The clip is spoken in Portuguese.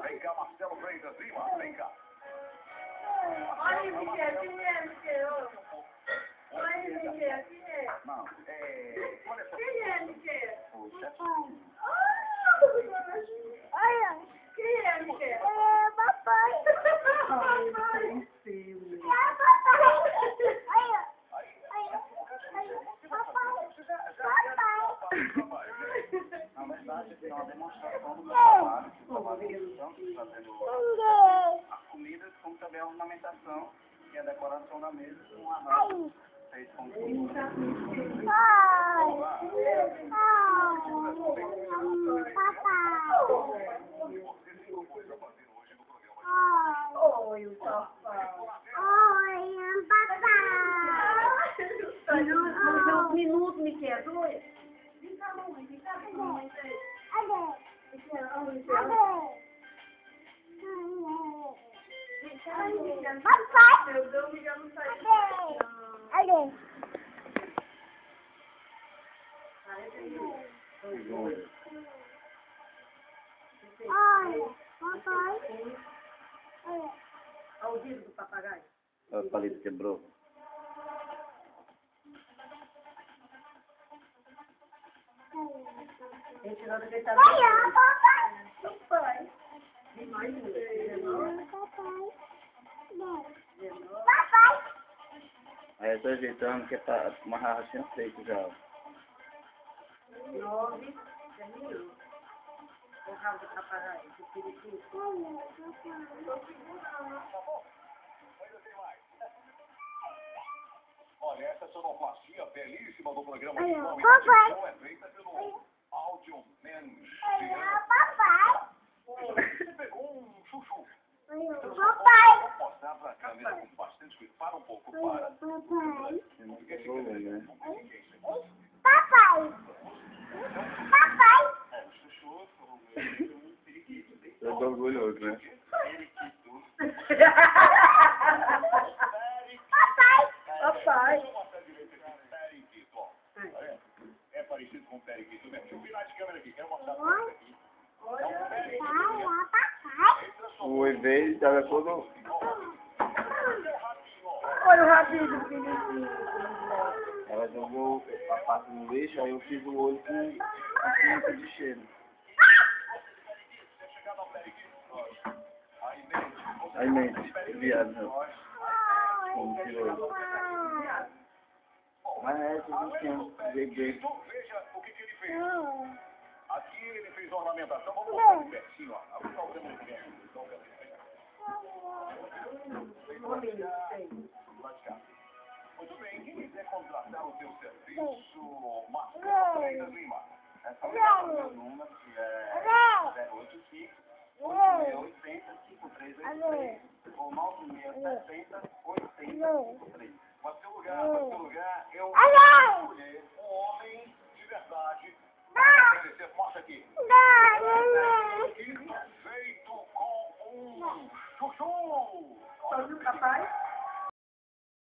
Vem cá, Marcelo Freitas Lima, vem cá. Olha, Michel, quem é, Michel? Olha, Michel, quem é? Não, olha só. Quem é, Michel? Poxa. Olha. Quem é, Michel? É papai. Papai. Na verdade, é uma demonstração do meu trabalho, que o trabalho de tanto fazendo as comidas, como também a ornamentação e a decoração da mesa com arranjo feito com Oi, o papai. Um minuto, Michel, dois. Vem cá, mamãe, vem cá, mamãe. Michel, olha, Michel. Papai. Meu Deus, Miguel não sai. Olha. Olha, papai. Olha. Olha o dedo do papagaio. O palito quebrou. Esse lado que tá Olha, papai. papai. Mais um. Papai. Aí eu tô ajeitando que é pra amarrar a tinha feito já. 9, terminou. O rabo do papagaio, do periquito. Olha, essa sonoplastia belíssima do programa Olha, de som e papai. edição é feita pelo Audio Man. Olha, papai. Você pegou um chuchu. Olha, Vou papai. mostrar pra câmera com bastante cuidado. Para um pouco, para. Olha, papai. Né? Papai. Papai. É, o chuchu, um periquito. Eu tô orgulhoso, né? Periquito. Papai. Papai. Periquito, ó. É parecido com periquito mesmo. Deixa eu virar de câmera aqui. Quero mostrar pra vocês aqui. É um periquito. Papai. O EV tava todo. Olha o rabinho do periquito. Ela jogou a pata no lixo, aí eu fiz o olho com pinta de cheiro. Aí mente, viado, não. Como tirou. Mas é tudo tempo, bebê. Veja o que ele fez. Aqui ele fez ornamentação. Vamos mostrar de pertinho, ó. Vamos dar o tema de perto. Muito bem, quem quiser contratar o seu serviço, Marcelo Freitas Lima. É só ligar para o meu número, que é 085 8680 5383 ou 9670 8053. Mas seu lugar, eu vou escolher um homem de verdade. Você mostra aqui. Feito com um chuchu. Só viu o papai?